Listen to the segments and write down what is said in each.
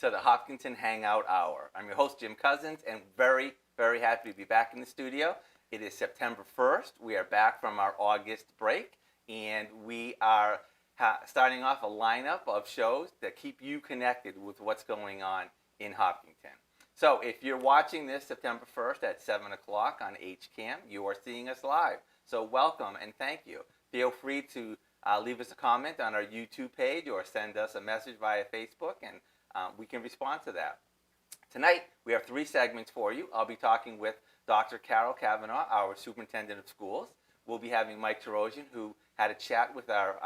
to the Hopkinton Hangout Hour. I'm your host, Jim Cousins, and very, very happy to be back in the studio. It is September 1st. We are back from our August break, and we are starting off a lineup of shows that keep you connected with what's going on in Hopkinton. So if you're watching this September 1st at 7 o'clock on HCAM, you are seeing us live. So welcome and thank you. Feel free to leave us a comment on our YouTube page or send us a message via Facebook, and we can respond to that. Tonight, we have 3 segments for you. I'll be talking with Dr. Carol Cavanaugh, our Superintendent of Schools. We'll be having Mike Tarosian, who had a chat with our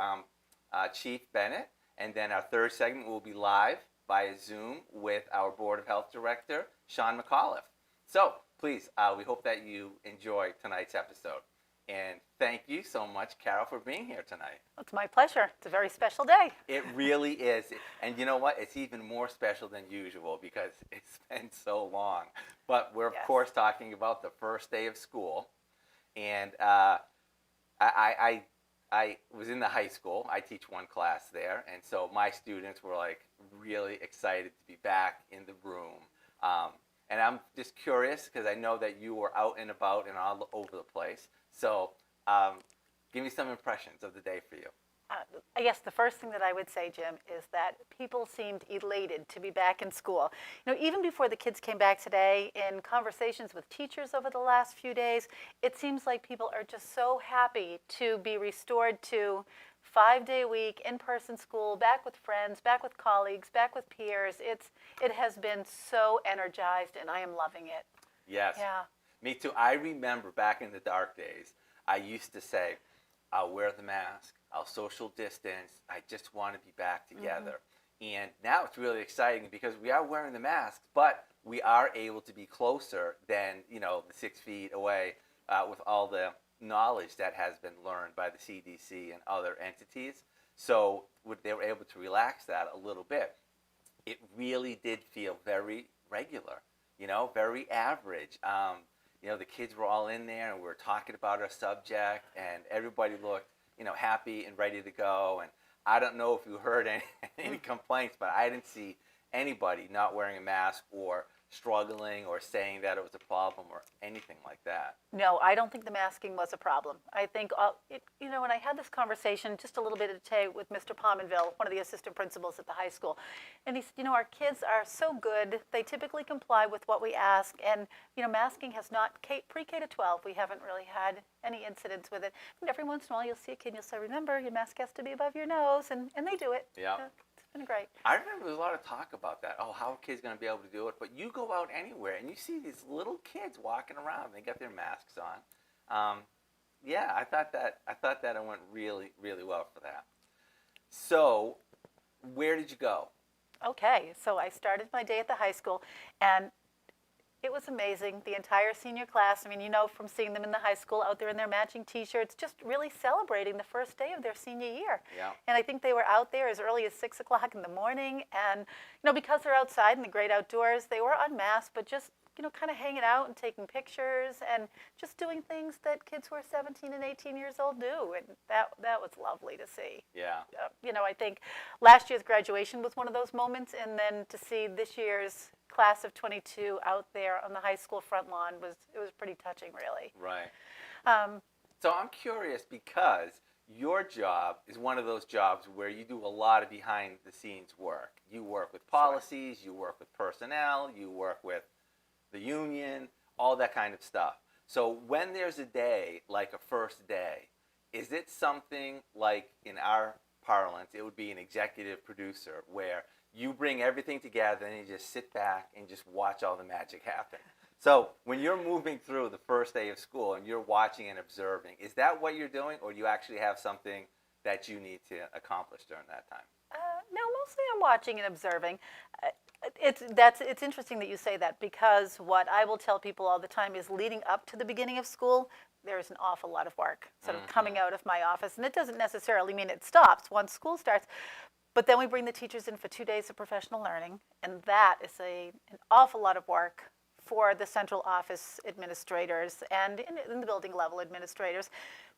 Chief Bennett. And then our third segment will be live via Zoom with our Board of Health Director, Sean McAuliffe. So, please, we hope that you enjoy tonight's episode. And thank you so much, Carol, for being here tonight. It's my pleasure. It's a very special day. It really is. And you know what? It's even more special than usual because it's been so long. But we're, of course, talking about the first day of school. And I was in the high school. I teach one class there. And so my students were like really excited to be back in the room. And I'm just curious because I know that you were out and about and all over the place. So give me some impressions of the day for you. I guess the first thing that I would say, Jim, is that people seemed elated to be back in school. You know, even before the kids came back today, in conversations with teachers over the last few days, it seems like people are just so happy to be restored to 5-day-a-week, in-person school, back with friends, back with colleagues, back with peers. It has been so energized, and I am loving it. Yes. Yeah. Me too. I remember back in the dark days, I used to say, I'll wear the mask, I'll social distance, I just want to be back together. Mm-hmm. And now it's really exciting because we are wearing the masks, but we are able to be closer than, the 6 feet away with all the knowledge that has been learned by the CDC and other entities. So they were able to relax that a little bit. It really did feel very regular, very average. The kids were all in there and we were talking about our subject and everybody looked, happy and ready to go. And I don't know if you heard any complaints, but I didn't see anybody not wearing a mask or struggling or saying that it was a problem or anything like that. No, I don't think the masking was a problem. I think, when I had this conversation just a little bit today with Mr. Pominville, one of the assistant principals at the high school, and he said, our kids are so good. They typically comply with what we ask, and, masking has not, pre-K to 12, we haven't really had any incidents with it. And every once in a while you'll see a kid and you'll say, remember, your mask has to be above your nose, and they do it. Yeah. It's been great. I remember there was a lot of talk about that. Oh, how are kids going to be able to do it? But you go out anywhere and you see these little kids walking around. They got their masks on. I thought that it went really, really well for that. So, where did you go? Okay, so I started my day at the high school, and it was amazing. The entire senior class, from seeing them in the high school out there in their matching T-shirts, just really celebrating the first day of their senior year. Yeah. And I think they were out there as early as 6 o'clock in the morning. And, because they're outside in the great outdoors, they were unmasked, but just, kind of hanging out and taking pictures and just doing things that kids who are 17 and 18 years old do. And that was lovely to see. Yeah. I think last year's graduation was one of those moments. And then to see this year's class of 22 out there on the high school front lawn was pretty touching, really. Right. So I'm curious because your job is one of those jobs where you do a lot of behind-the-scenes work. You work with policies, you work with personnel, you work with the union, all that kind of stuff. So when there's a day like a first day, is it something like in our parlance, it would be an executive producer where you bring everything together and you just sit back and just watch all the magic happen? So when you're moving through the first day of school and you're watching and observing, is that what you're doing, or do you actually have something that you need to accomplish during that time? No, mostly I'm watching and observing. It's interesting that you say that, because what I will tell people all the time is leading up to the beginning of school, there's an awful lot of work sort of coming out of my office. And it doesn't necessarily mean it stops once school starts. But then we bring the teachers in for 2 days of professional learning, and that is an awful lot of work for the central office administrators and in the building level administrators.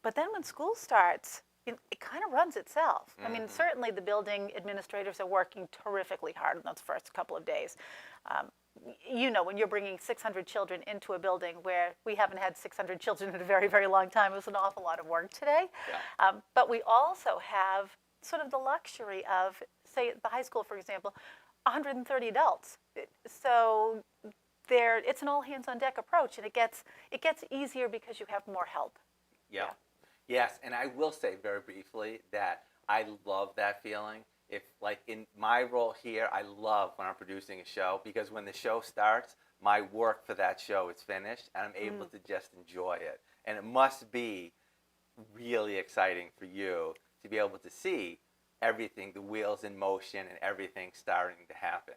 But then when school starts, it kind of runs itself. I mean, certainly the building administrators are working terrifically hard in those first couple of days. When you're bringing 600 children into a building where we haven't had 600 children in a very, very long time, it was an awful lot of work today. Yeah. But we also have sort of the luxury of, say, at the high school, for example, 130 adults. So it's an all hands on deck approach, and it gets easier because you have more help. Yeah. Yes, and I will say very briefly that I love that feeling. If, like, in my role here, I love when I'm producing a show, because when the show starts, my work for that show is finished, and I'm able to just enjoy it. And it must be really exciting for you to be able to see everything, the wheels in motion and everything starting to happen.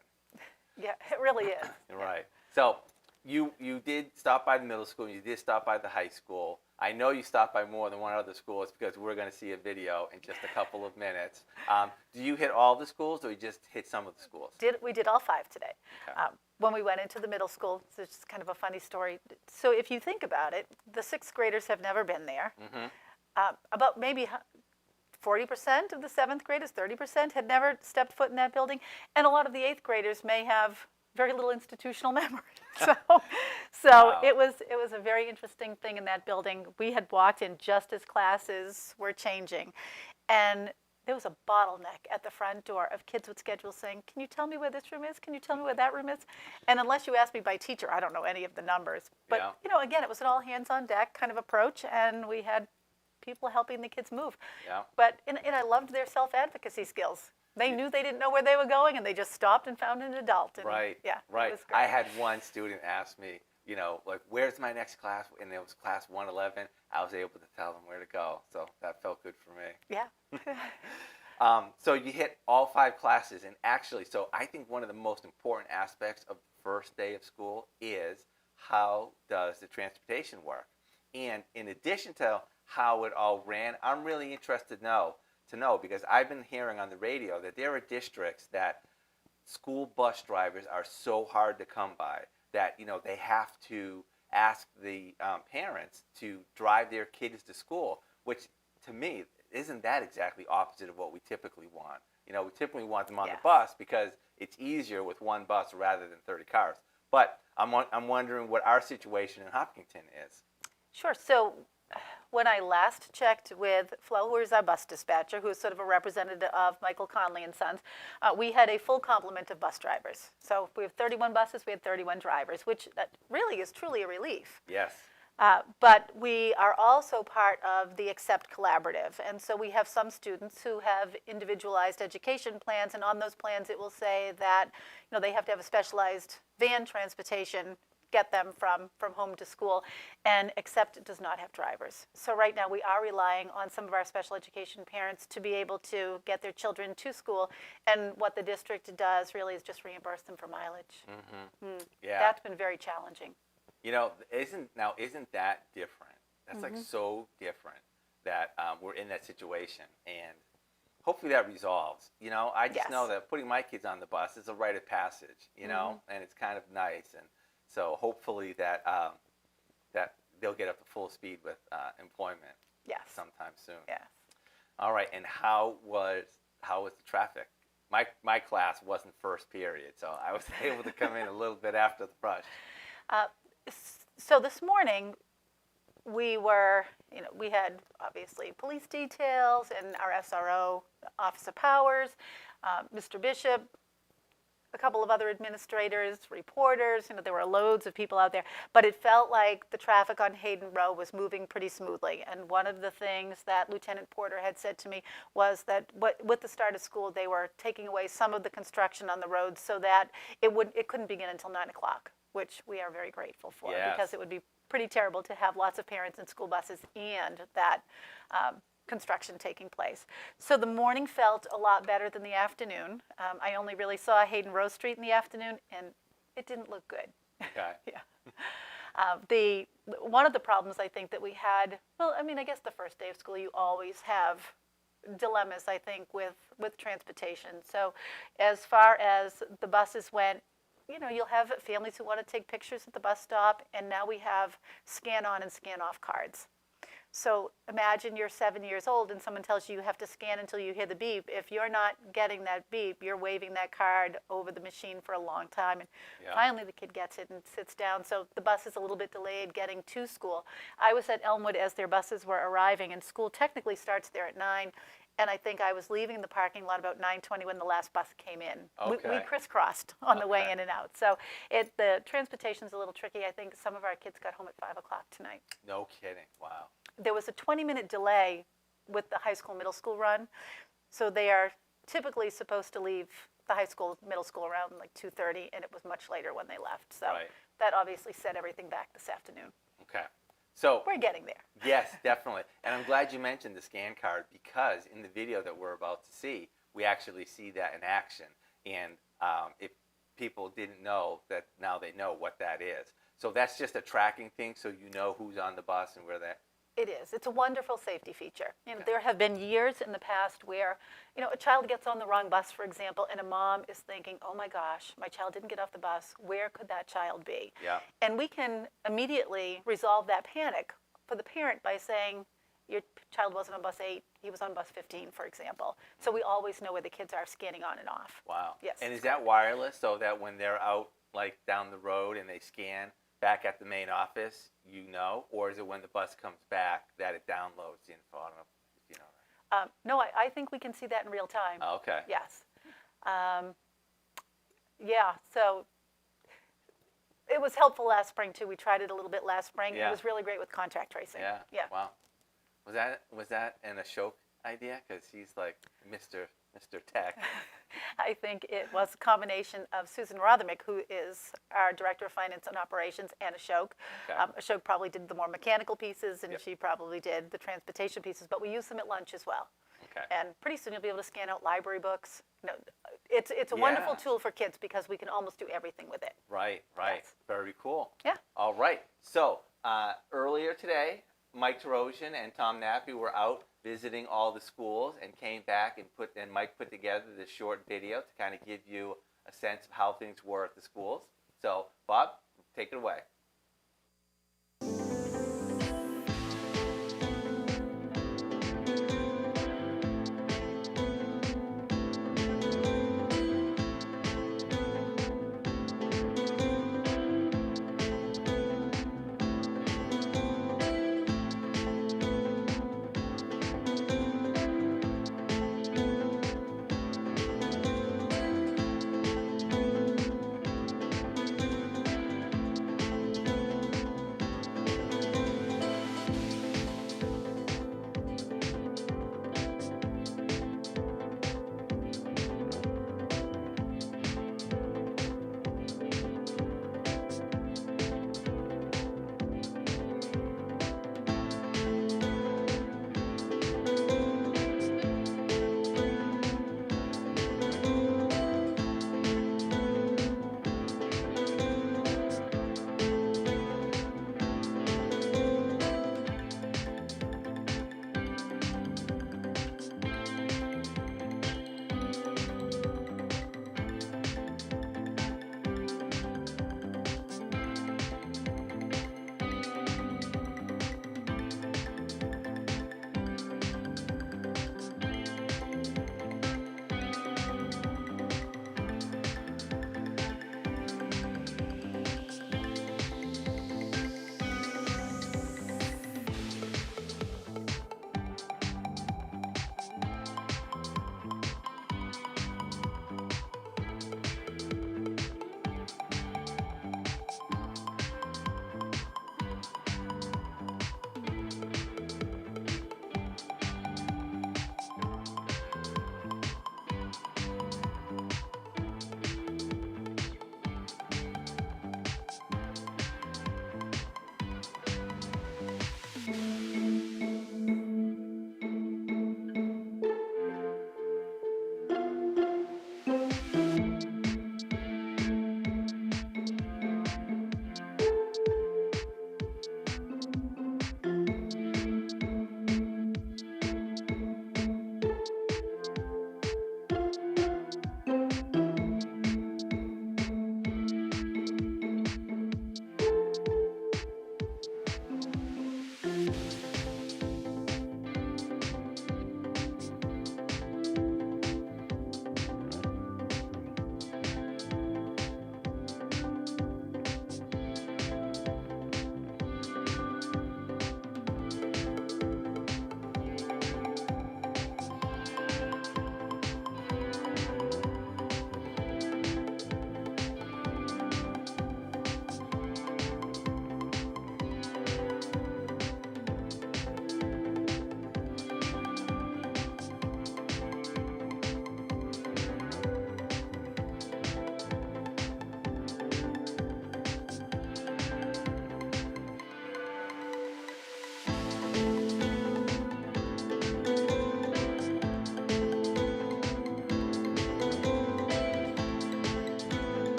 Yeah, it really is. Right. So you did stop by the middle school, you did stop by the high school. I know you stopped by more than one other school. It's because we're going to see a video in just a couple of minutes. Do you hit all the schools, or you just hit some of the schools? We did all 5 today. Okay. When we went into the middle school, it's just kind of a funny story. So if you think about it, the 6th graders have never been there. About maybe 40% of the 7th graders, 30% had never stepped foot in that building. And a lot of the 8th graders may have very little institutional memory. So Wow. it was a very interesting thing in that building. We had walked in just as classes were changing, and there was a bottleneck at the front door of kids with schedules saying, "Can you tell me where this room is? Can you tell me where that room is?" And unless you ask me by teacher, I don't know any of the numbers. But again, it was an all hands on deck kind of approach, and we had people helping the kids move. Yeah. But and I loved their self-advocacy skills. They knew they didn't know where they were going, and they just stopped and found an adult. And Right. Yeah. Right. It was great. I had one student ask me, like, where's my next class? And it was class 111. I was able to tell them where to go. So that felt good for me. Yeah. So you hit all 5 classes. And actually, so I think one of the most important aspects of the first day of school is, how does the transportation work? And in addition to how it all ran, I'm really interested to know, because I've been hearing on the radio that there are districts that school bus drivers are so hard to come by that they have to ask the parents to drive their kids to school, which to me isn't that exactly opposite of what we typically want. We typically want them on the bus because it's easier with one bus rather than 30 cars. But I'm wondering what our situation in Hopkinton is. Sure. So when I last checked with Flo, who is our bus dispatcher, who is sort of a representative of Michael Conley and Sons, we had a full complement of bus drivers. So if we have 31 buses, we had 31 drivers, which really is truly a relief. Yes. But we are also part of the Accept Collaborative. And so we have some students who have individualized education plans, and on those plans it will say that they have to have a specialized van transportation, get them from home to school, and Accept does not have drivers. So right now we are relying on some of our special education parents to be able to get their children to school, and what the district does really is just reimburse them for mileage. Yeah. That's been very challenging. Isn't that different? That's like so different that we're in that situation, and hopefully that resolves. I just know that putting my kids on the bus is a rite of passage, and it's kind of nice. And so hopefully that that they'll get up to full speed with employment sometime soon. Yes. All right. And how was the traffic? My class wasn't first period, so I was able to come in a little bit after the rush. So this morning we had obviously police details and our SRO, Office of Powers, Mr. Bishop, a couple of other administrators, reporters. There were loads of people out there, but it felt like the traffic on Hayden Row was moving pretty smoothly. And one of the things that Lieutenant Porter had said to me was that with the start of school, they were taking away some of the construction on the roads so that it couldn't begin until 9 o'clock, which we are very grateful for, because it would be pretty terrible to have lots of parents in school buses and that construction taking place. So the morning felt a lot better than the afternoon. I only really saw Hayden Rose Street in the afternoon, and it didn't look good. Okay. Yeah. One of the problems I think that we had, I guess the first day of school, you always have dilemmas, I think, with transportation. So as far as the buses went, you'll have families who want to take pictures at the bus stop, and now we have scan on and scan off cards. So imagine you're 7 years old and someone tells you you have to scan until you hear the beep. If you're not getting that beep, you're waving that card over the machine for a long time. And Yeah. finally the kid gets it and sits down. So the bus is a little bit delayed getting to school. I was at Elmwood as their buses were arriving, and school technically starts there at 9. And I think I was leaving the parking lot about 9:20 when the last bus came in. We Okay. crisscrossed on the way Okay. in and out. So the transportation's a little tricky. I think some of our kids got home at 5 o'clock tonight. No kidding. Wow. There was a 20-minute delay with the high school, middle school run. So they are typically supposed to leave the high school, middle school around like 2:30, and it was much later when they left. So Right. that obviously set everything back this afternoon. Okay. So We're getting there. yes, definitely. And I'm glad you mentioned the scan card, because in the video that we're about to see, we actually see that in action. And if people didn't know that, now they know what that is. So that's just a tracking thing, so you know who's on the bus and where that. It is. It's a wonderful safety feature. Okay. There have been years in the past where, a child gets on the wrong bus, for example, and a mom is thinking, oh my gosh, my child didn't get off the bus. Where could that child be? Yeah. And we can immediately resolve that panic for the parent by saying, your child wasn't on bus 8, he was on bus 15, for example. So we always know where the kids are scanning on and off. Wow. Yes. And is that wireless, so that when they're out like down the road and they scan back at the main office, or is it when the bus comes back that it downloads the info? I don't know if you know that. No, I think we can see that in real time. Oh, okay. Yes. Yeah, so it was helpful last spring too. We tried it a little bit last spring. Yeah. It was really great with contact tracing. Yeah. Yeah. Wow. Was that an Ashok idea? Because he's like Mr. Tech. I think it was a combination of Susan Rothermick, who is our Director of Finance and Operations, and Ashok. Okay. Ashok probably did the more mechanical pieces, and Yep. she probably did the transportation pieces, but we use them at lunch as well. Okay. And pretty soon you'll be able to scan out library books. It's a wonderful Yeah. tool for kids because we can almost do everything with it. Right. Yes. Very cool. Yeah. All right. So earlier today, Mike Tarosian and Tom Nappy were out visiting all the schools and came back and Mike put together this short video to kind of give you a sense of how things were at the schools. So Bob, take it away.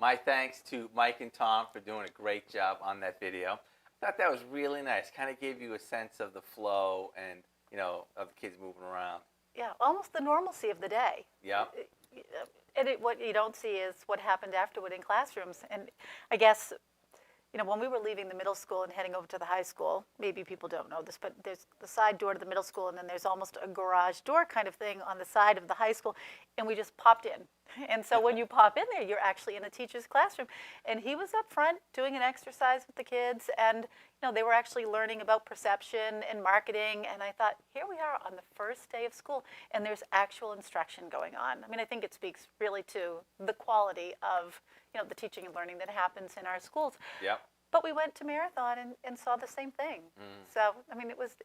my thanks to Mike and Tom for doing a great job on that video. I thought that was really nice. Kind of gave you a sense of the flow and, of the kids moving around. Yeah, almost the normalcy of the day. Yeah. And what you don't see is what happened afterward in classrooms. And I guess, when we were leaving the middle school and heading over to the high school, maybe people don't know this, but there's the side door to the middle school, and then there's almost a garage door kind of thing on the side of the high school, and we just popped in. And so when you pop in there, you're actually in a teacher's classroom. And he was up front doing an exercise with the kids, and they were actually learning about perception and marketing. And I thought, here we are on the first day of school, and there's actual instruction going on. I mean, I think it speaks really to the quality of the teaching and learning that happens in our schools. Yep. But we went to Marathon and saw the same thing. So, I mean, it was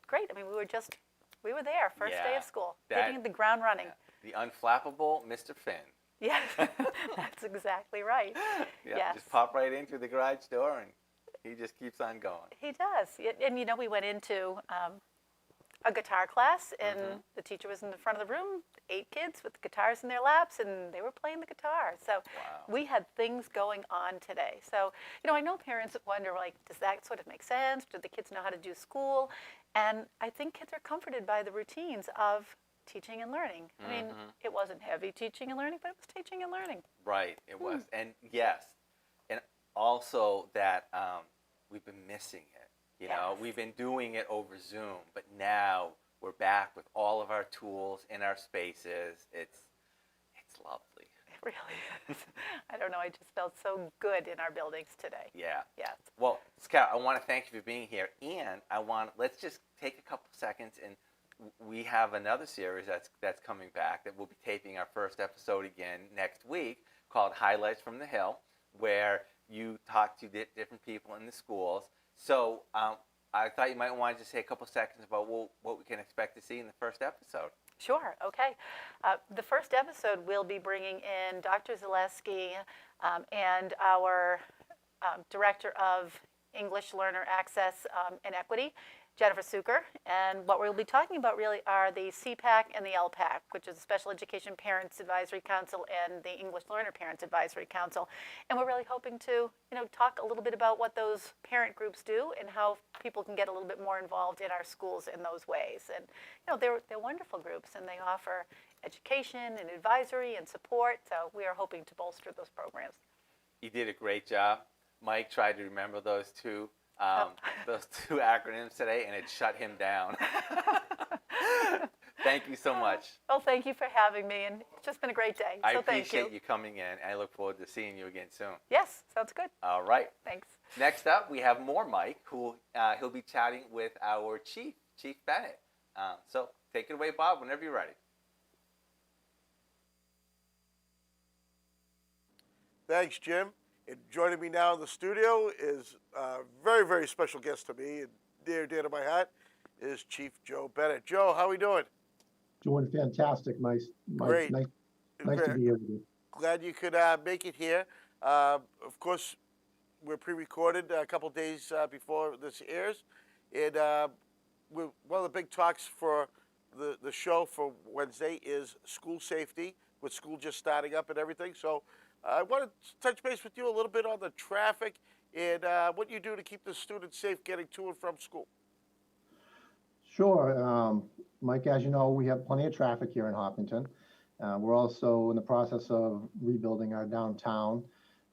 great. I mean, we were there, first day of school, hitting the ground running. The unflappable Mr. Finn. Yeah, that's exactly right. Yeah, yes. Just pop right into the garage door, and he just keeps on going. He does. And, we went into a guitar class, and the teacher was in the front of the room, 8 kids with guitars in their laps, and they were playing the guitar. So we had things going on today. So, I know parents wonder, like, does that sort of make sense? Do the kids know how to do school? And I think kids are comforted by the routines of teaching and learning. I mean, it wasn't heavy teaching and learning, but it was teaching and learning. Right, it was. And yes, and also that we've been missing it. We've been doing it over Zoom, but now we're back with all of our tools in our spaces. It's lovely. It really is. I don't know, I just felt so good in our buildings today. Yeah. Yes. Well, Scout, I want to thank you for being here, and let's just take a couple seconds, and we have another series that's coming back that we'll be taping our first episode again next week, called Highlights from the Hill, where you talk to different people in the schools. So I thought you might want to just say a couple seconds about what we can expect to see in the first episode. Sure, okay. The first episode, we'll be bringing in Dr. Zaleski and our Director of English Learner Access and Equity, Jennifer Suker. And what we'll be talking about really are the CPAC and the LPAC, which is the Special Education Parents Advisory Council and the English Learner Parents Advisory Council. And we're really hoping to, talk a little bit about what those parent groups do and how people can get a little bit more involved in our schools in those ways. And, they're wonderful groups, and they offer education and advisory and support. So we are hoping to bolster those programs. You did a great job. Mike tried to remember those two acronyms today, and it shut him down. Thank you so much. Well, thank you for having me, and it's just been a great day. I so thank appreciate you coming in. I look forward to seeing you again soon. Yes, sounds good. All right. Thanks. Next up, we have more Mike, who he'll be chatting with our Chief Bennett. So take it away, Bob, whenever you're ready. Thanks, Jim. And joining me now in the studio is a very, very special guest to me, and dear to my heart, is Chief Joe Bennett. Joe, how are we doing? Doing fantastic. Nice Great. Nice to be here with you. Glad you could make it here. Of course, we're pre-recorded a couple days before this airs, and one of the big talks for the show for Wednesday is school safety, with school just starting up and everything. So I want to touch base with you a little bit on the traffic and what you do to keep the students safe getting to and from school. Sure. Mike, as you know, we have plenty of traffic here in Hopkinton. We're also in the process of rebuilding our downtown,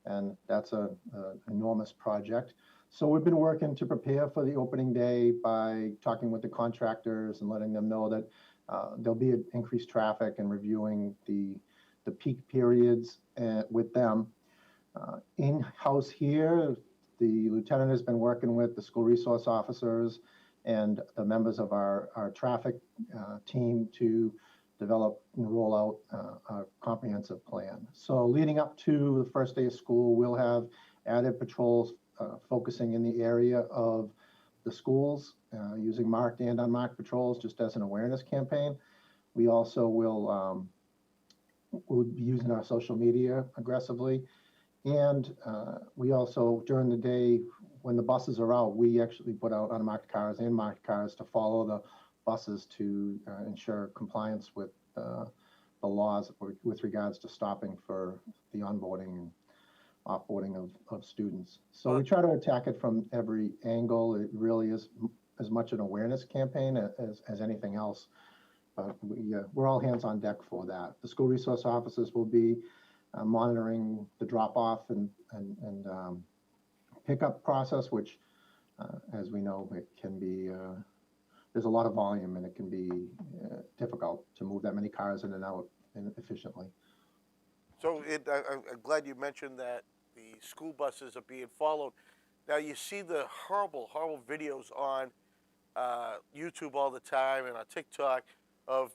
and that's an enormous project. So we've been working to prepare for the opening day by talking with the contractors and letting them know that there'll be increased traffic and reviewing the peak periods with them. In-house here, the lieutenant has been working with the school resource officers and the members of our traffic team to develop and roll out a comprehensive plan. So leading up to the first day of school, we'll have added patrols focusing in the area of the schools, using marked and unmarked patrols just as an awareness campaign. We also will we'll be using our social media aggressively. And we also, during the day, when the buses are out, we actually put out unmarked cars and marked cars to follow the buses to ensure compliance with the laws with regards to stopping for the onboarding. offboarding of students. So we try to attack it from every angle. It really is as much an awareness campaign as anything else. But we're all hands on deck for that. The school resource officers will be monitoring the drop-off and pickup process, which, as we know, it can be, there's a lot of volume and it can be difficult to move that many cars in and out efficiently. So I'm glad you mentioned that the school buses are being followed. Now you see the horrible, horrible videos on YouTube all the time and on TikTok of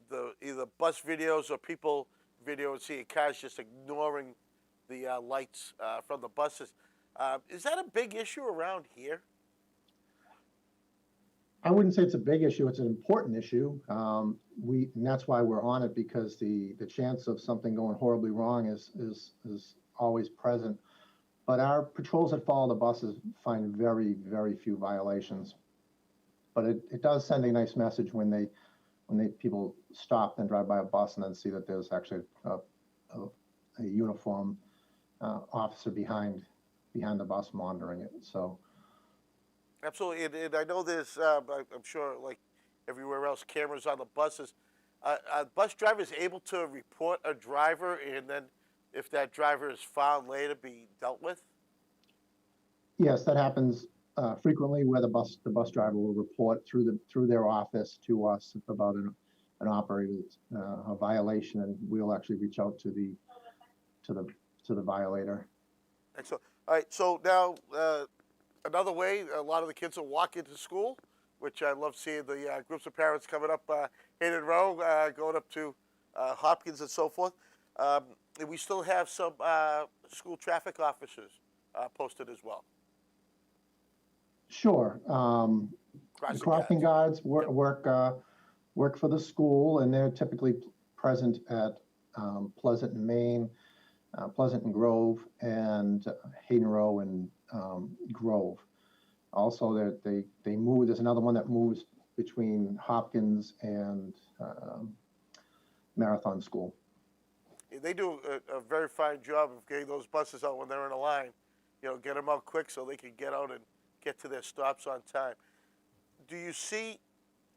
the either bus videos or people videos seeing cars just ignoring the lights from the buses. Is that a big issue around here? I wouldn't say it's a big issue. It's an important issue. And that's why we're on it, because the chance of something going horribly wrong is always present. But our patrols that follow the buses find very, very few violations. But it does send a nice message when people stop and drive by a bus and then see that there's actually a uniform officer behind the bus monitoring it. So. Absolutely, and I know there's, I'm sure, like everywhere else, cameras on the buses. Are bus drivers able to report a driver, and then if that driver is found later, be dealt with? Yes, that happens frequently, where the bus driver will report through their office to us about an operator, a violation, and we'll actually reach out to the violator. Excellent. All right, so now another way, a lot of the kids will walk into school, which I love seeing the groups of parents coming up in a row, going up to Hopkins and so forth. And we still have some school traffic officers posted as well. Sure. The crossing guards work for the school, and they're typically present at Pleasant and Main, Pleasant and Grove, and Hayden Row and Grove. Also, they move. There's another one that moves between Hopkins and Marathon School. They do a very fine job of getting those buses out when they're in a line. You know, get them out quick so they can get out and get to their stops on time. Do you see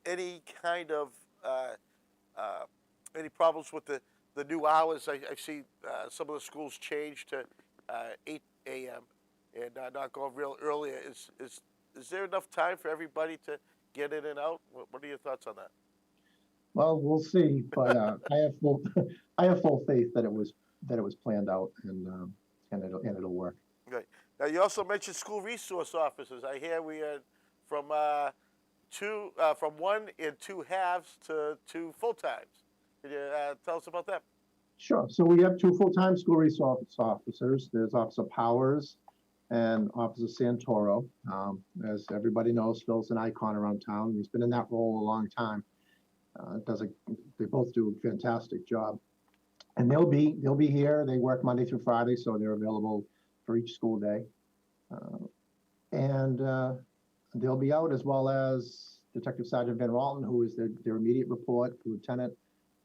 any kind of any problems with the new hours? I see some of the schools change to 8 a.m. and not go real earlier. Is there enough time for everybody to get in and out? What are your thoughts on that? Well, we'll see, but I have full faith that it was planned out and it'll work. Okay. Now you also mentioned school resource officers. I hear we are from from 1 and 2 halves to 2 full times. Can you tell us about that? Sure. So we have 2 full-time school resource officers. There's Officer Powers and Officer Santoro. As everybody knows, Phil's an icon around town. He's been in that role a long time. They both do a fantastic job, and they'll be here. They work Monday through Friday, so they're available for each school day, and they'll be out, as well as Detective Sergeant Van Ralton, who is their immediate report. Lieutenant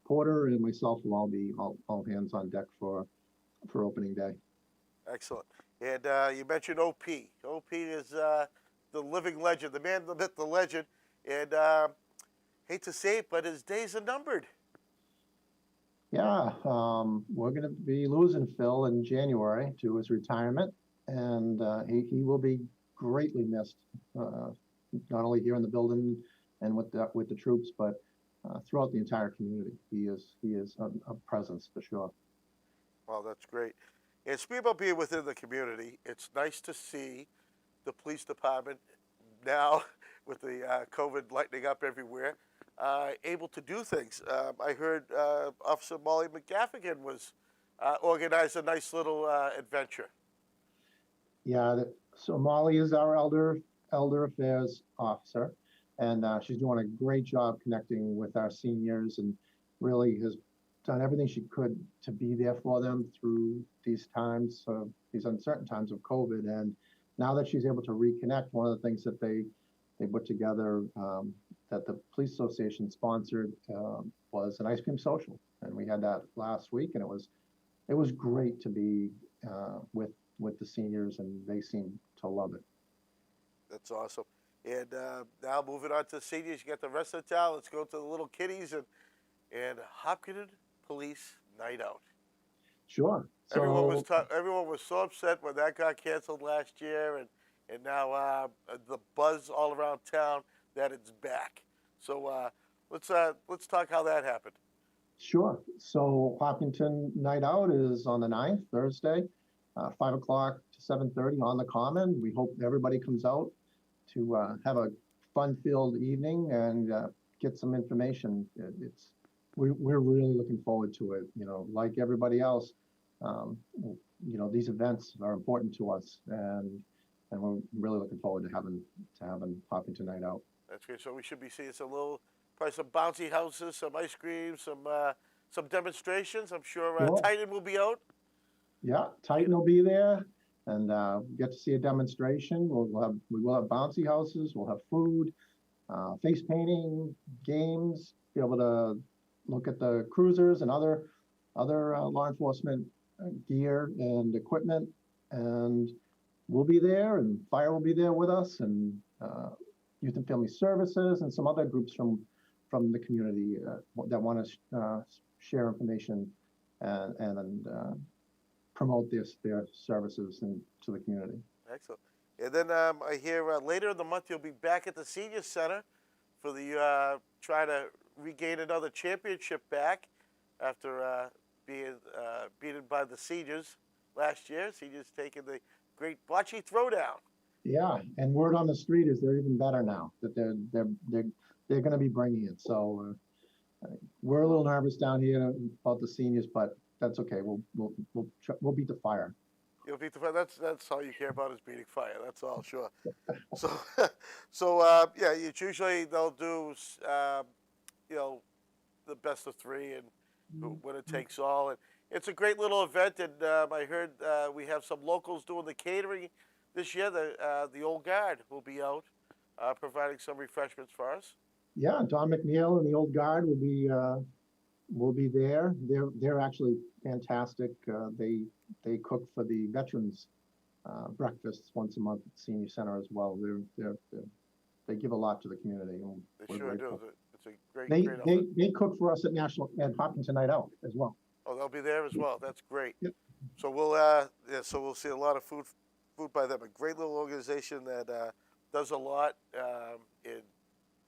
Porter and myself will all be all hands on deck for opening day. Excellent. And you mentioned OP. OP is the living legend, the man, the myth, the legend. And hate to say it, but his days are numbered. Yeah, we're going to be losing Phil in January to his retirement, and he will be greatly missed, not only here in the building and with the troops, but throughout the entire community. He is a presence for sure. Well, that's great. And speaking about being within the community, it's nice to see the police department now, with the COVID lightening up everywhere, able to do things. I heard Officer Molly McGaffigan was organized a nice little adventure. Yeah, so Molly is our elder affairs officer, and she's doing a great job connecting with our seniors, and really has done everything she could to be there for them through these times, these uncertain times of COVID. And now that she's able to reconnect, one of the things that they put together, that the police association sponsored, was an ice cream social, and we had that last week, and it was great to be with the seniors, and they seem to love it. That's awesome. And now moving on to the seniors, you got the rest of the town. Let's go to the little kiddies and Hopkinton Police Night Out. Sure. So Everyone was so upset when that got canceled last year, and now the buzz all around town that it's back. So let's talk how that happened. sure. So Hopkinton Night Out is on the 9th, Thursday, 5 o'clock to 7:30 on the Common. We hope everybody comes out to have a fun-filled evening and get some information. We're really looking forward to it. You know, like everybody else, you know, these events are important to us, and we're really looking forward to having Hopkinton Night Out. That's great. So we should be seeing probably some bouncy houses, some ice cream, some demonstrations. I'm sure Sure. Titan will be out. Yeah, Titan will be there, and get to see a demonstration. We will have bouncy houses. We'll have food, face painting, games. Be able to look at the cruisers and other law enforcement gear and equipment, and we'll be there, and fire will be there with us, and youth and family services, and some other groups from the community that want to share information and promote their services to the community. Excellent. And then I hear later in the month you'll be back at the senior center for the try to regain another championship back after being beaten by the seniors last year. Seniors taking the great bocce throwdown. Yeah, and word on the street is they're even better now, that they're going to be bringing it. So we're a little nervous down here about the seniors, but that's okay. We'll beat the fire. You'll beat the fire. That's all you care about is beating fire. That's all, sure. So yeah, it's usually they'll do you know, the best of three and winner takes all. And it's a great little event. And I heard we have some locals doing the catering this year. The Old Guard will be out providing some refreshments for us. Yeah, Don McNeil and the Old Guard will be there. They're actually fantastic. They cook for the veterans breakfasts once a month at the senior center as well. They give a lot to the community. And They sure do. It's a great they cook for us at Hopkinton Night Out as well. Oh, they'll be there as well. That's great. Yep. So we'll see a lot of food by them. A great little organization that does a lot and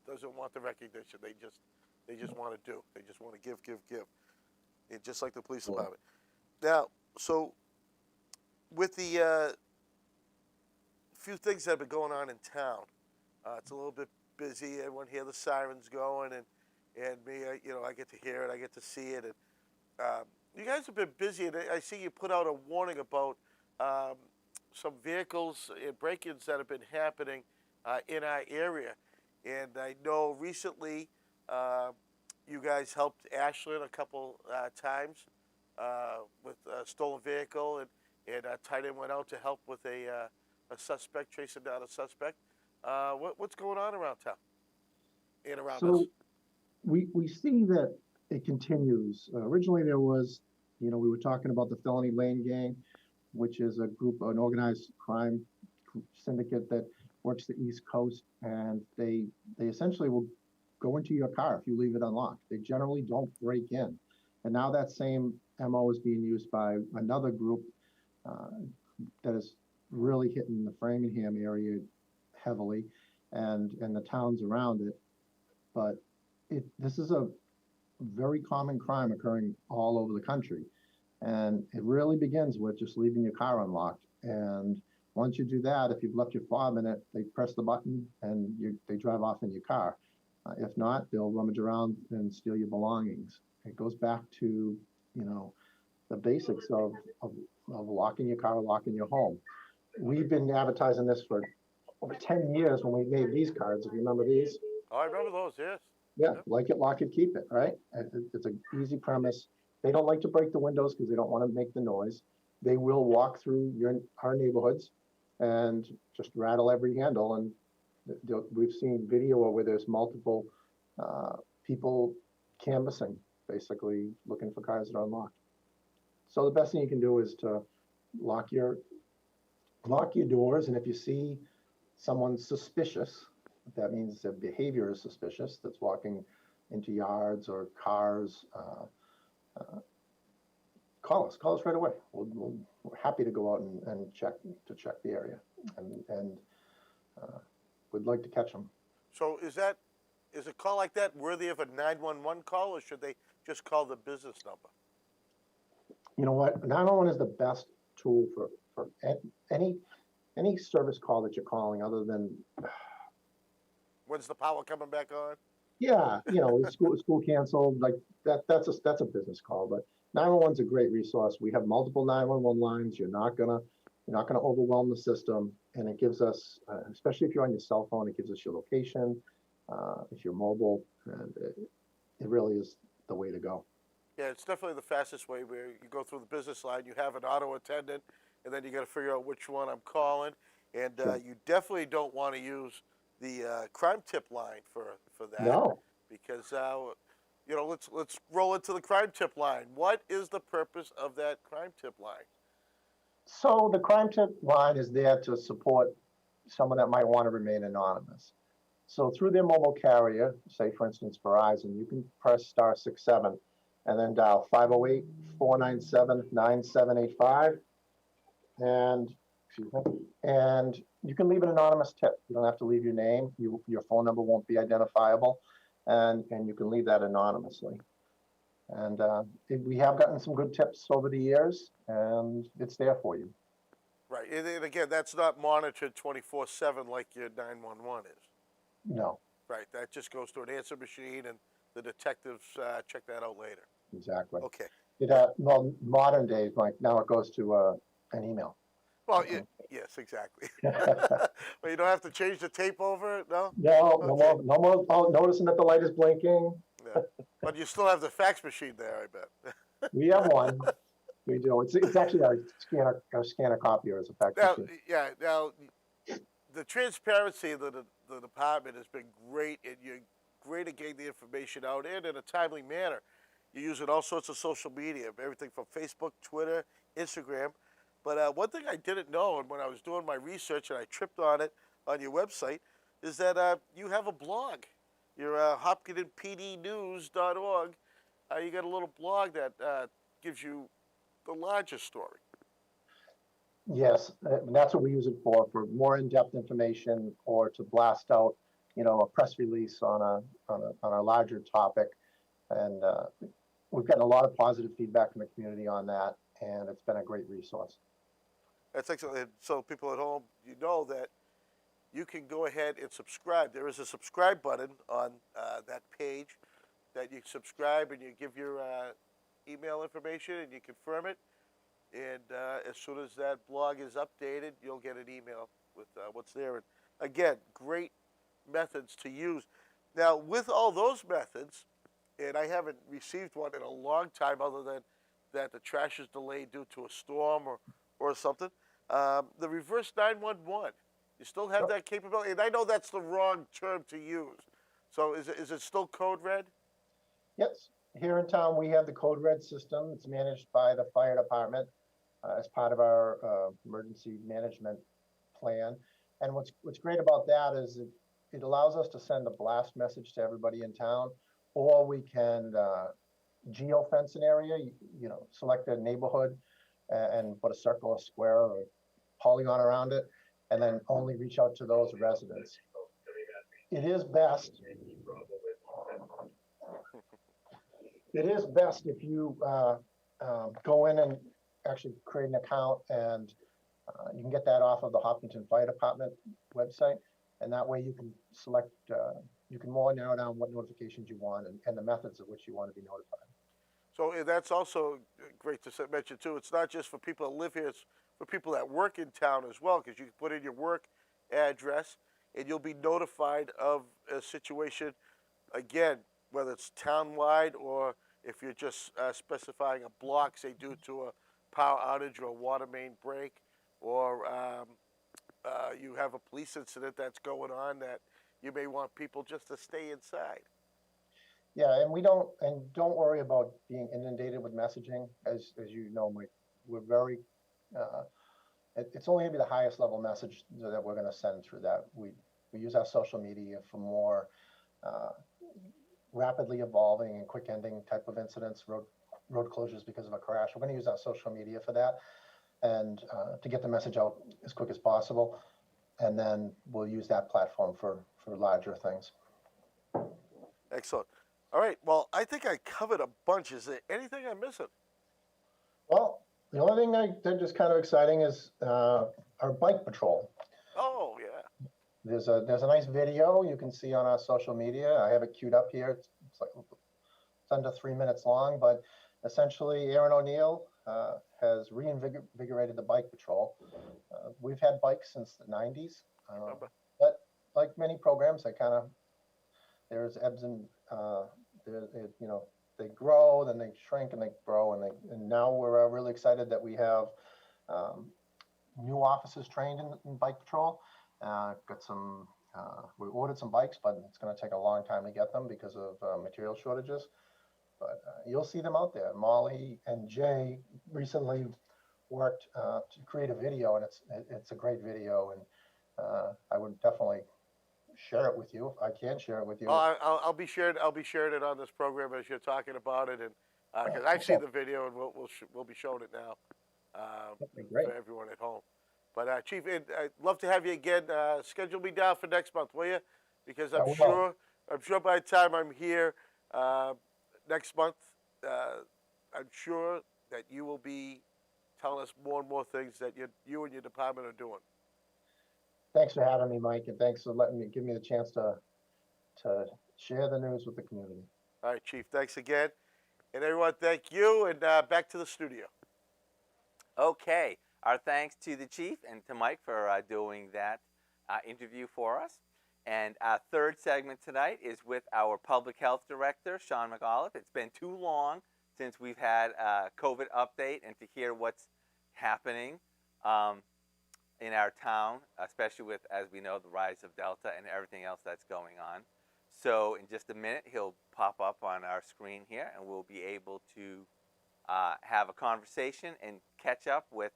doesn't want the recognition. They just want to do. They just want to give. And just like the police department. Now, so with the few things that have been going on in town, it's a little bit busy. Everyone hear the sirens going, and me, I get to hear it. I get to see it, and you guys have been busy. And I see you put out a warning about some vehicles and break-ins that have been happening in our area. And I know recently you guys helped Ashland a couple times with a stolen vehicle, and Titan went out to help with a suspect, tracing down a suspect. What's going on around town and around us? So we see that it continues. Originally there was, we were talking about the Felony Lane Gang, which is an organized crime syndicate that works the East Coast, and they essentially will go into your car if you leave it unlocked. They generally don't break in. And now that same MO is being used by another group that is really hitting the Framingham area heavily and the towns around it. But this is a very common crime occurring all over the country. And it really begins with just leaving your car unlocked. And once you do that, if you've left your fob in it, they press the button and they drive off in your car. If not, they'll rummage around and steal your belongings. It goes back to, the basics of locking your car, locking your home. We've been advertising this for over 10 years when we made these cards. If you remember these. Oh, I remember those, yes. Yeah, like it, lock it, keep it, right? It's an easy premise. They don't like to break the windows because they don't want to make the noise. They will walk through our neighborhoods and just rattle every handle. And we've seen video where there's multiple people canvassing, basically looking for cars that are unlocked. So the best thing you can do is to lock your lock your doors, and if you see someone suspicious, that means their behavior is suspicious, that's walking into yards or cars, call us right away. We're happy to go out and check the area, and we'd like to catch them. So is a call like that worthy of a 911 call, or should they just call the business number? You know what? 911 is the best tool for any service call that you're calling, other than, When's the power coming back on? yeah, school canceled, like that's a business call. But 911 is a great resource. We have multiple 911 lines. You're not gonna overwhelm the system, and it gives us, especially if you're on your cell phone, it gives us your location. If you're mobile, and it really is the way to go. Yeah, it's definitely the fastest way, where you go through the business line, you have an auto attendant, and then you got to figure out which one I'm calling. And Sure. you definitely don't want to use the crime tip line for that. No. Because let's roll into the crime tip line. What is the purpose of that crime tip line? So the crime tip line is there to support someone that might want to remain anonymous. So through their mobile carrier, say for instance Verizon, you can press *67 and then dial 508-497-9785, and excuse me, and you can leave an anonymous tip. You don't have to leave your name. Your phone number won't be identifiable, and you can leave that anonymously. And we have gotten some good tips over the years, and it's there for you. Right, and again, that's not monitored 24/7 like your 911 is. No, Right, that just goes to an answer machine, and the detectives check that out later. exactly. Okay. Well, modern days, like now it goes to an email. Well, yes, exactly. But you don't have to change the tape over, no? No, Okay. no more noticing that the light is blinking. Yeah. But you still have the fax machine there, I bet. We have one. We do. It's actually our scanner copier is a fax Now, machine. yeah, now, the transparency of the department has been great, and you're great at getting the information out, and in a timely manner. You're using all sorts of social media, everything from Facebook, Twitter, Instagram. But one thing I didn't know, and when I was doing my research and I tripped on it on your website, is that you have a blog. You're hopkintonpdnews.org. You got a little blog that gives you the larger story. Yes, and that's what we use it for more in-depth information, or to blast out, a press release on a larger topic. And we've gotten a lot of positive feedback from the community on that, and it's been a great resource. That's excellent. So people at home, you know that you can go ahead and subscribe. There is a subscribe button on that page that you subscribe, and you give your email information and you confirm it. And as soon as that blog is updated, you'll get an email with what's there. And again, great methods to use. Now, with all those methods, and I haven't received one in a long time, other than that the trash is delayed due to a storm or something. The reverse 911, you still have that capability? And I know that's the wrong term to use. So is it still code red? Yes, here in town we have the Code Red system. It's managed by the fire department as part of our emergency management plan. And what's great about that is it allows us to send a blast message to everybody in town, or we can geofence an area. Select a neighborhood and put a circle, a square, or a polygon around it, and then only reach out to those residents. It is best. It is best if you go in and actually create an account, and you can get that off of the Hopkinton Fire Department website, and that way you can select, you can more narrow down what notifications you want and the methods of which you want to be notified. So that's also great to mention too. It's not just for people that live here; it's for people that work in town as well, because you can put in your work address, and you'll be notified of a situation. Again, whether it's townwide, or if you're just specifying a block, say due to a power outage or a water main break, or you have a police incident that's going on that you may want people just to stay inside. Yeah, and don't worry about being inundated with messaging. As you know, Mike, we're very It's only going to be the highest level message that we're going to send through that. We use our social media for more uh, rapidly evolving and quick ending type of incidents, road closures because of a crash. We're going to use our social media for that and to get the message out as quick as possible. And then we'll use that platform for larger things. Excellent. All right. Well, I think I covered a bunch. Is there anything I'm missing? Well, the only thing that's just kind of exciting is our bike patrol. Oh, yeah. There's a nice video you can see on our social media. I have it queued up here. It's under 3 minutes long, but essentially Aaron O'Neill has reinvigorated the bike patrol. We've had bikes since the 90s, but like many programs, there's ebbs and they grow, then they shrink, and they grow, and now we're really excited that we have new officers trained in bike patrol. We ordered some bikes, but it's going to take a long time to get them because of material shortages. But you'll see them out there. Molly and Jay recently worked to create a video, and it's a great video, and I would definitely share it with you if I can share it with you. Oh, I'll be sharing it on this program as you're talking about it, and because I've seen the video and we'll be showing it now Great. for everyone at home. But Chief, I'd love to have you again. Schedule me down for next month, will you? Because I'm sure by the time I'm here next month, I'm sure that you will be telling us more and more things that you and your department are doing. Thanks for having me, Mike, and thanks for give me the chance to share the news with the community. All right, Chief. Thanks again, and everyone, thank you. And back to the studio. Okay. Our thanks to the Chief and to Mike for doing that interview for us. And our third segment tonight is with our Public Health Director, Sean McAuliffe. It's been too long since we've had a COVID update and to hear what's happening in our town, especially with, as we know, the rise of Delta and everything else that's going on. So in just a minute, he'll pop up on our screen here, and we'll be able to have a conversation and catch up with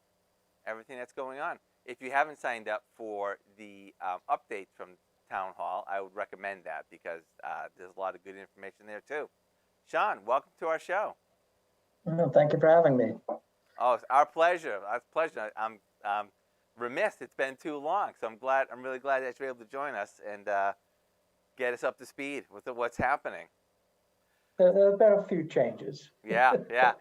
everything that's going on. If you haven't signed up for the updates from Town Hall, I would recommend that because there's a lot of good information there too. Sean, welcome to our show. Well, thank you for having me. Oh, it's our pleasure. Our pleasure. I'm remiss. It's been too long, so I'm really glad that you're able to join us and get us up to speed with what's happening. There have been a few changes. Yeah.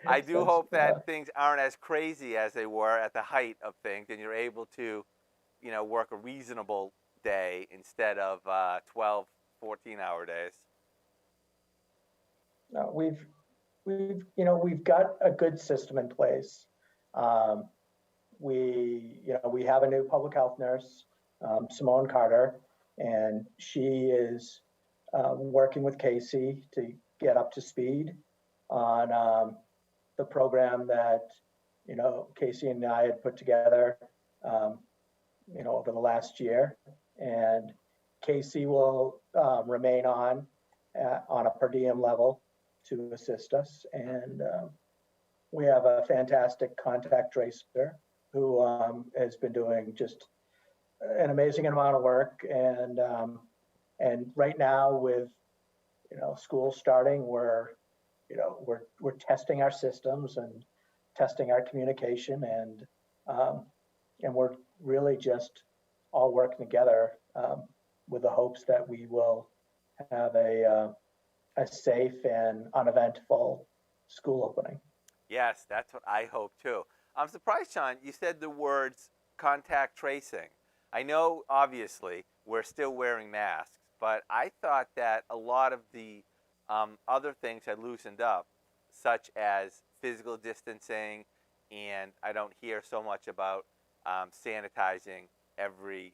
I do hope that things aren't as crazy as they were at the height of things, and you're able to, work a reasonable day instead of 12, 14-hour days. No, we've got a good system in place. We have a new public health nurse, Simone Carter, and she is working with Casey to get up to speed on the program that Casey and I had put together over the last year. And Casey will remain on a per diem level to assist us. And we have a fantastic contact tracer who has been doing just an amazing amount of work. And right now, with school starting, we're testing our systems and testing our communication, and we're really just all working together with the hopes that we will have a safe and uneventful school opening. Yes, that's what I hope too. I'm surprised, Sean, you said the words contact tracing. I know, obviously, we're still wearing masks, but I thought that a lot of the other things had loosened up, such as physical distancing, and I don't hear so much about sanitizing every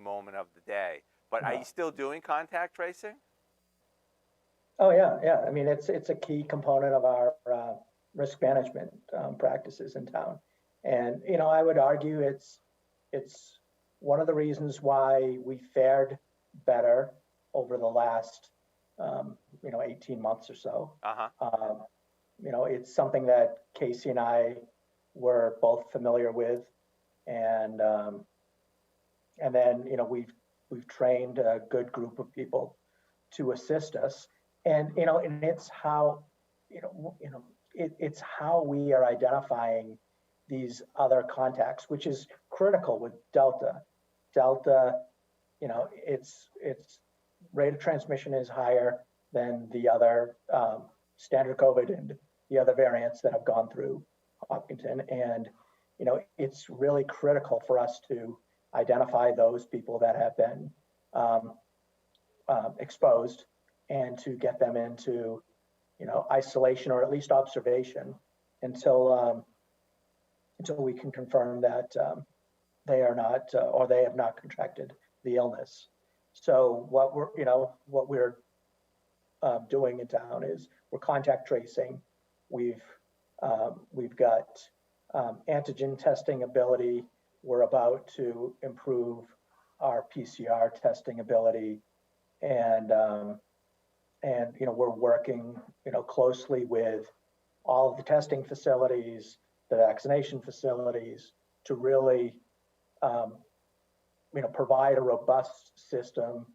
moment of the day. But are you still doing contact tracing? Oh yeah. I mean, it's a key component of our risk management practices in town, and I would argue it's one of the reasons why we fared better over the last 18 months or so. Uh-huh. It's something that Casey and I we're both familiar with, and then we've trained a good group of people to assist us, and it's how it's how we are identifying these other contacts, which is critical with Delta. Delta, its rate of transmission is higher than the other standard COVID and the other variants that have gone through Hopkinton. And, it's really critical for us to identify those people that have been exposed and to get them into, isolation or at least observation until we can confirm that they are not or they have not contracted the illness. So what we're doing in town is we're contact tracing. We've got antigen testing ability. We're about to improve our PCR testing ability, and we're working closely with all of the testing facilities, the vaccination facilities, to really provide a robust system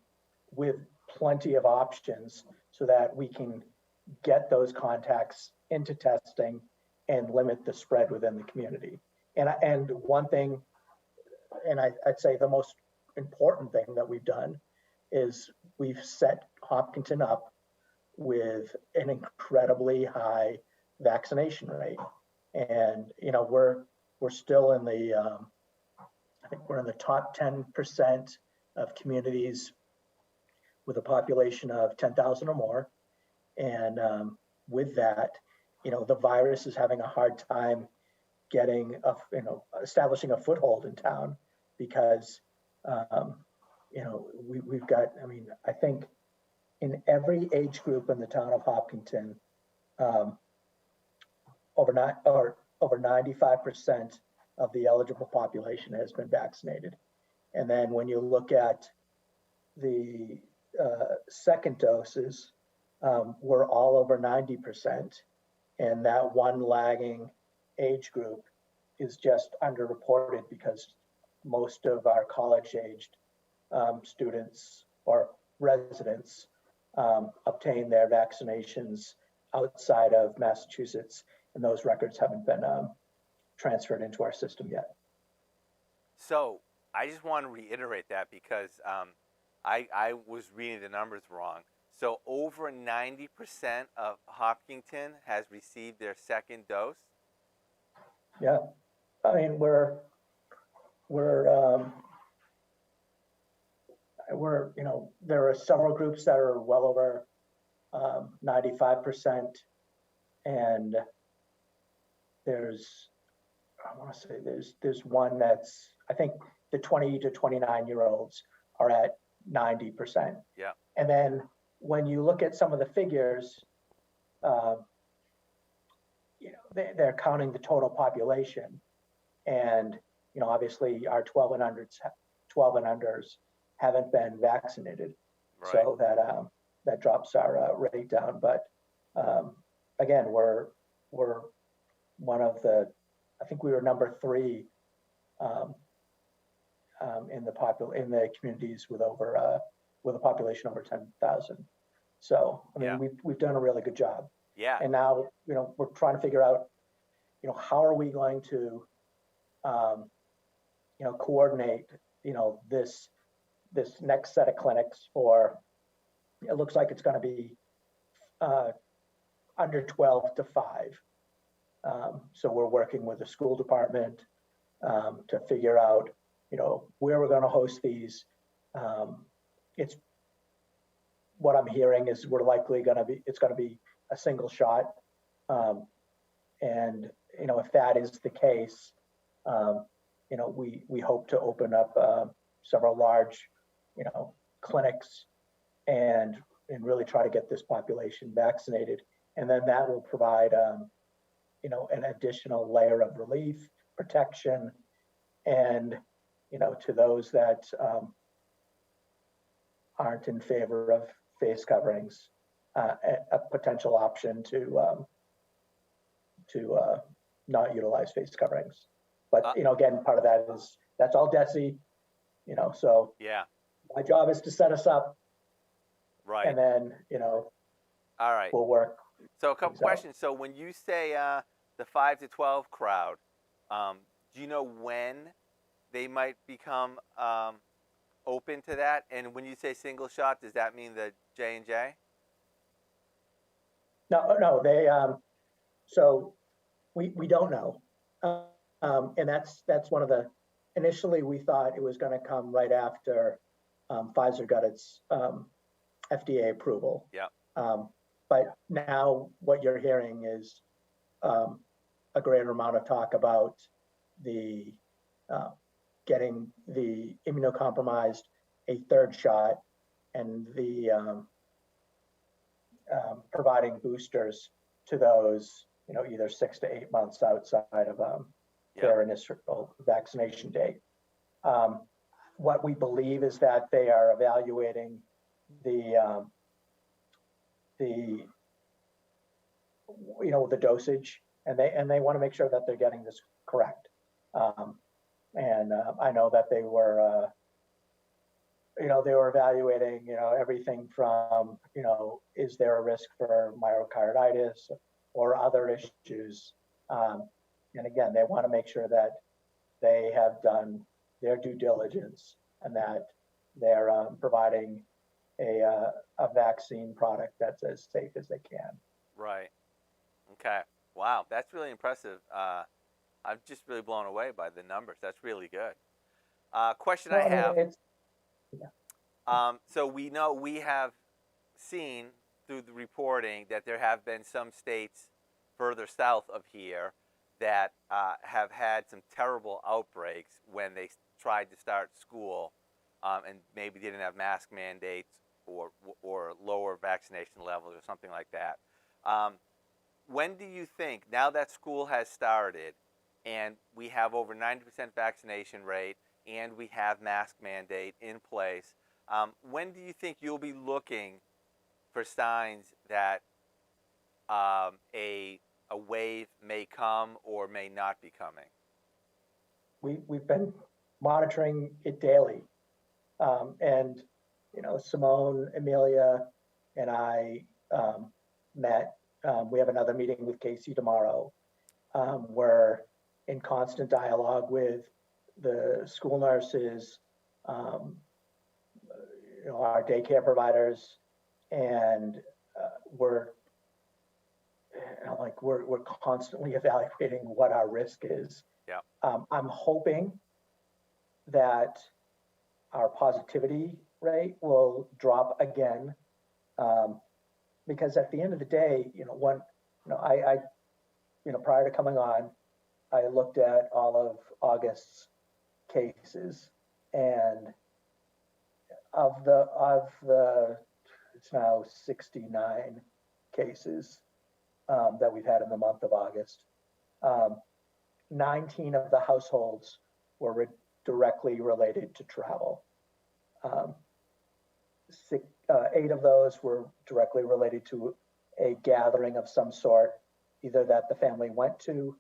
with plenty of options so that we can get those contacts into testing and limit the spread within the community. And one thing, and I'd say the most important thing that we've done is we've set Hopkinton up with an incredibly high vaccination rate. And, we're still in the, I think we're in the top 10% of communities with a population of 10,000 or more. And with that, the virus is having a hard time establishing a foothold in town because, we've got, I think in every age group in the town of Hopkinton, over 95% of the eligible population has been vaccinated. And then when you look at the second doses, we're all over 90%. And that one lagging age group is just underreported because most of our college-aged students or residents obtain their vaccinations outside of Massachusetts, and those records haven't been transferred into our system yet. So I just want to reiterate that because I was reading the numbers wrong. So over 90% of Hopkinton has received their second dose? Yeah, we're there are several groups that are well over 95%, and there's one that's, I think the 20 to 29-year-olds are at 90%. Yeah. And then when you look at some of the figures, they're counting the total population, and obviously our 12 and unders haven't been vaccinated, right. So that drops our rate down. But again, we're one of the, I think we were number 3 in the communities with a population over 10,000. So we've done a really good job. Yeah. And now we're trying to figure out how are we going to coordinate this next set of clinics for, it looks like it's going to be under 12 to 5. So we're working with the school department to figure out, where we're going to host these. It's what I'm hearing is it's going to be a single shot. And, if that is the case, we hope to open up several large, clinics and really try to get this population vaccinated. And then that will provide, an additional layer of relief, protection, and, to those that aren't in favor of face coverings, a potential option to not utilize face coverings. But, Uh, again, part of that is, that's all DESI, so yeah, my job is to set us up, right. and then, All right. we'll work So a couple things out. questions. So when you say the 5 to 12 crowd, do you know when they might become open to that? And when you say single shot, does that mean the J&J? No, so we don't know. And that's one of the, initially we thought it was going to come right after Pfizer got its FDA approval. Yeah. But now what you're hearing is a greater amount of talk about the getting the immunocompromised a third shot, and the providing boosters to those, either 6 to 8 months outside of their initial vaccination date. What we believe is that they are evaluating the dosage, and they want to make sure that they're getting this correct. And I know that they were evaluating, everything from, is there a risk for myocarditis or other issues? And again, they want to make sure that they have done their due diligence and that they're providing a vaccine product that's as safe as they can. Right. Okay. Wow, that's really impressive. I'm just really blown away by the numbers. That's really good. Question I have. So we have seen through the reporting that there have been some states further south of here that have had some terrible outbreaks when they tried to start school and maybe didn't have mask mandates or lower vaccination levels or something like that. When do you think, now that school has started and we have over 90% vaccination rate and we have mask mandate in place, when do you think you'll be looking for signs that a wave may come or may not be coming? We've been monitoring it daily. And, Simone, Amelia, and I met. We have another meeting with Casey tomorrow. We're in constant dialogue with the school nurses, our daycare providers, and we're constantly evaluating what our risk is. Yeah. I'm hoping that our positivity rate will drop again, because at the end of the day, prior to coming on, I looked at all of August's cases, and of the it's now 69 cases that we've had in the month of August. 19 of the households were directly related to travel. 8 of those were directly related to a gathering of some sort, either that the family went to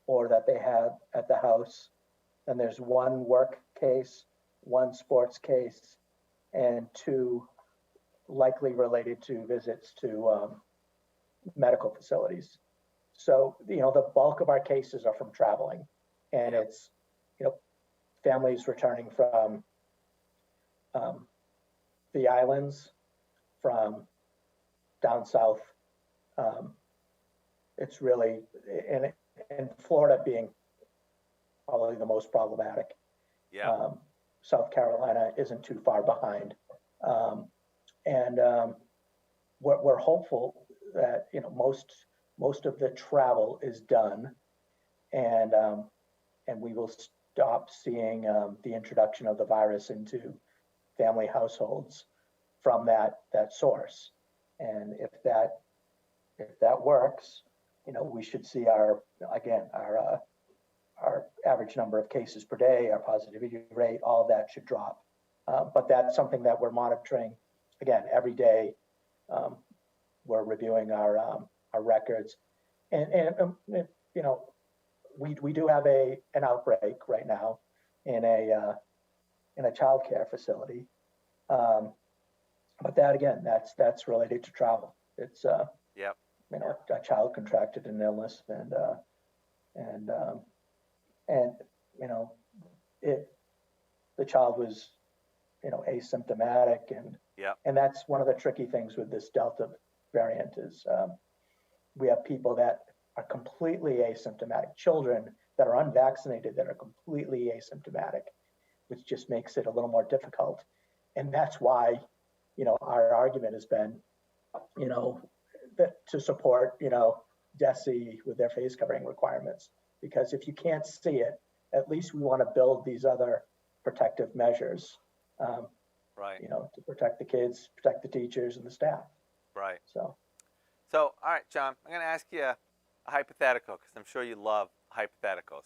or that they had at the house. And there's 1 work case, 1 sports case, and 2 likely related to visits to medical facilities. So, the bulk of our cases are from traveling, and it's, families returning from the islands, from down south. It's really, and Florida being probably the most problematic. Yeah. South Carolina isn't too far behind. And we're hopeful that, most of the travel is done, and we will stop seeing the introduction of the virus into family households from that source. And if that works, we should see our average number of cases per day, our positivity rate, all of that should drop. But that's something that we're monitoring again every day. We're reviewing our records, and we do have an outbreak right now in a child care facility. But that again, that's related to travel. It's Yep. a child contracted an illness, and and you know it the child was asymptomatic, Yep. and that's one of the tricky things with this Delta variant is we have people that are completely asymptomatic, children that are unvaccinated that are completely asymptomatic, which just makes it a little more difficult. And that's why, our argument has been, that to support, DESE with their face covering requirements. Because if you can't see it, at least we want to build these other protective measures, Right. to protect the kids, protect the teachers and the staff. Right. So, So, all right, John, I'm going to ask you a hypothetical because I'm sure you love hypotheticals.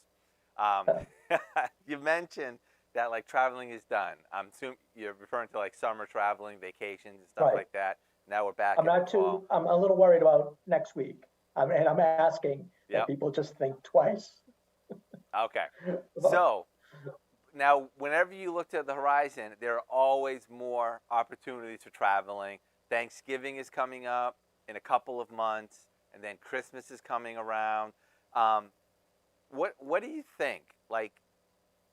You mentioned that like traveling is done. I'm assuming you're referring to like summer traveling, vacations, and stuff Right. like that. Now we're back. I'm not too, I'm a little worried about next week. And I'm asking Yep. that people just think twice. Okay. about- So now, whenever you look at the horizon, there are always more opportunities for traveling. Thanksgiving is coming up in a couple of months, and then Christmas is coming around. What do you think? Like,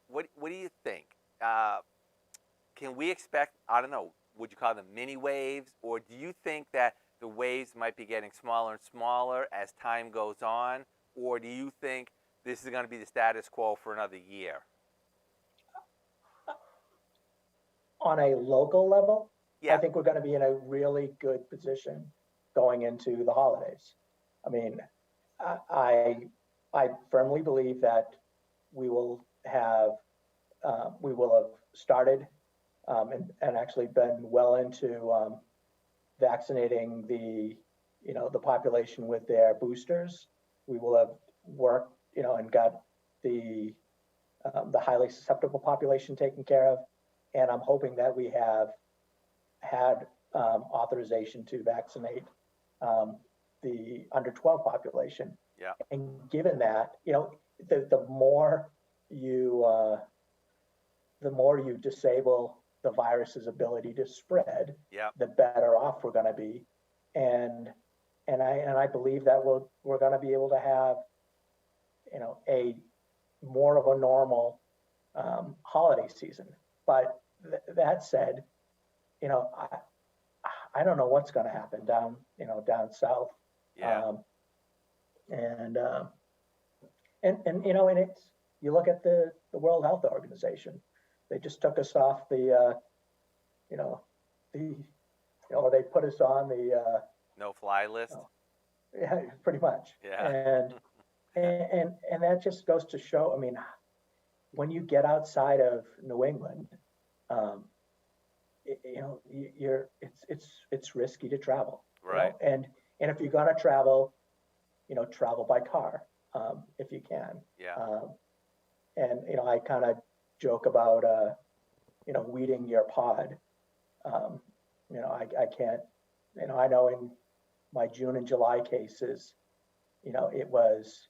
what do you think? Can we expect, I don't know, would you call them mini waves, or do you think that the waves might be getting smaller and smaller as time goes on, or do you think this is going to be the status quo for another year? On a local level, Yeah. I think we're going to be in a really good position going into the holidays. I mean, I firmly believe that we will have started and actually been well into vaccinating the population with their boosters. We will have worked and got the highly susceptible population taken care of, and I'm hoping that we have had authorization to vaccinate the under 12 population. Yeah. And given that, the more you disable the virus's ability to spread, Yeah. the better off we're going to be. And I believe that we're going to be able to have, a more of a normal holiday season. But that said, I don't know what's going to happen down south. Yeah. And it's, you look at the World Health Organization, they just took us off or they put us on the No-fly list. yeah, pretty much. Yeah. And that just goes to show, I mean, when you get outside of New England, it's risky to travel. Right. And if you're gonna travel, travel by car, if you can. Yeah. And I kind of joke about weeding your pod. I can't. I know in my June and July cases, it was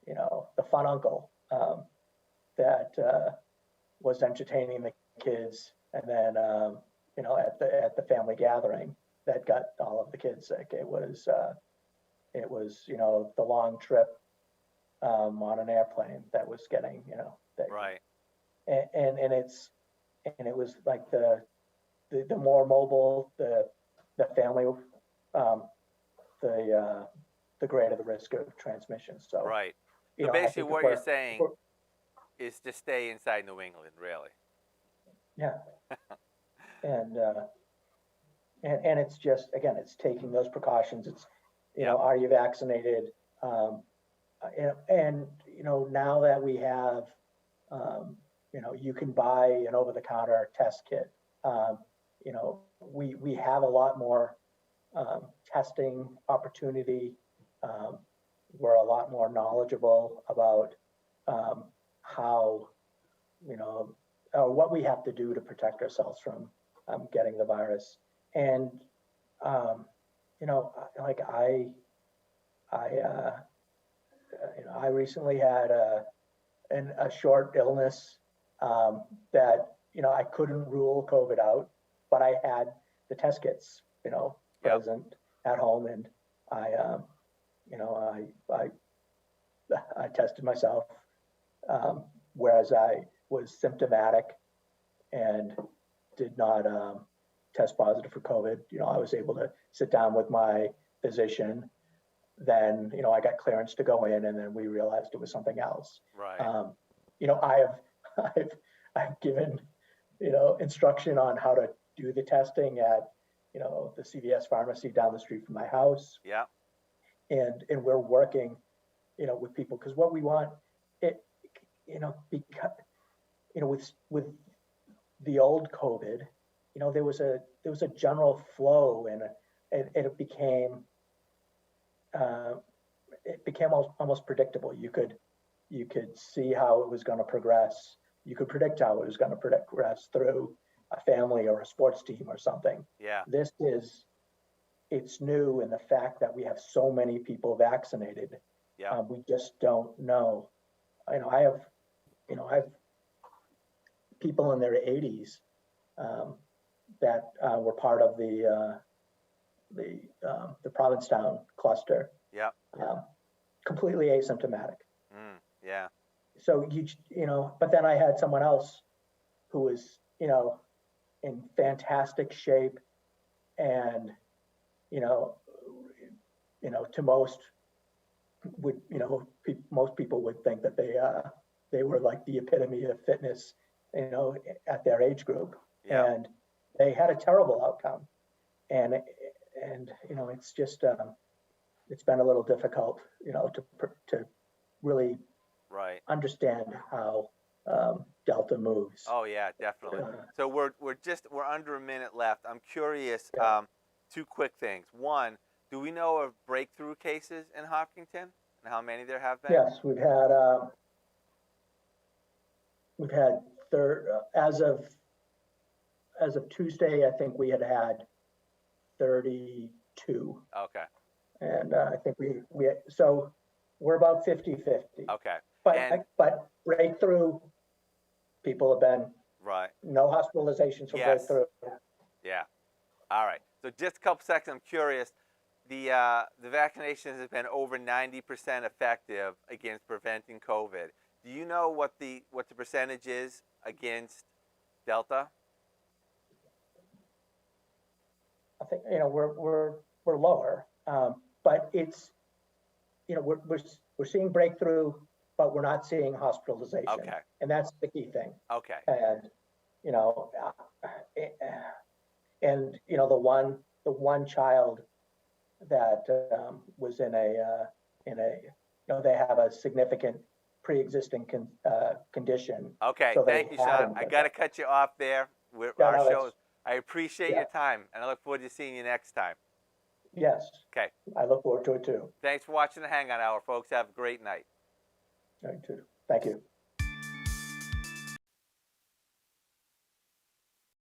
the fun uncle that was entertaining the kids, and then at the family gathering that got all of the kids sick. It was the long trip on an airplane that was getting that. Right. And it was like the more mobile the family, the greater the risk of transmission. So Right. you So know, I basically, think what if you're saying is to stay inside New England, really. yeah, and it's just, again, it's taking those precautions. It's Yep. are you vaccinated? And now that we have, you can buy an over-the-counter test kit. We have a lot more testing opportunity. We're a lot more knowledgeable about how, what we have to do to protect ourselves from getting the virus. And, like I recently had a short illness that, I couldn't rule COVID out, but I had the test kits, Yep. present at home, and I, I tested myself, whereas I was symptomatic and did not test positive for COVID. I was able to sit down with my physician. Then, I got clearance to go in, and then we realized it was something else. Right. I have, I've given, instruction on how to do the testing at, the CVS pharmacy down the street from my house. Yeah. And we're working, with people, because what we want, because, with the old COVID, there was a general flow, and it became almost predictable. You could see how it was going to progress. You could predict how it was going to progress through a family or a sports team or something. Yeah. It's new in the fact that we have so many people vaccinated. Yeah. We just don't know. I have people in their 80s that were part of the Provincetown cluster. Yeah. Completely asymptomatic. Yeah. So but then I had someone else who was, in fantastic shape, and, to most people would think that they were like the epitome of fitness, at their age group. Yeah. And they had a terrible outcome. And it's just, it's been a little difficult, to really Right. understand how Delta moves. Oh yeah, definitely. So we're under a minute left. I'm curious. Yeah. Two quick things. One, do we know of breakthrough cases in Hopkinton and how many there have been? Yes, we've had as of Tuesday, I think we had 32. Okay. And I think so we're about 50-50. Okay. But breakthrough, people have been, Right. no hospitalizations for Yes. breakthrough. Yeah. All right. So just a couple seconds. I'm curious. The vaccinations have been over 90% effective against preventing COVID. Do you know what the percentage is against Delta? I think we're lower, but it's we're seeing breakthrough, but we're not seeing hospitalization. Okay. And that's the key thing. Okay. And the one child that was in a they have a significant pre-existing condition. Okay. So Thank you, Sean. I got to cut you off there. Our show. I appreciate your time, and I look forward to seeing you next time. Yes. Okay. I look forward to it too. Thanks for watching the Hangout Hour, folks. Have a great night. Thank you.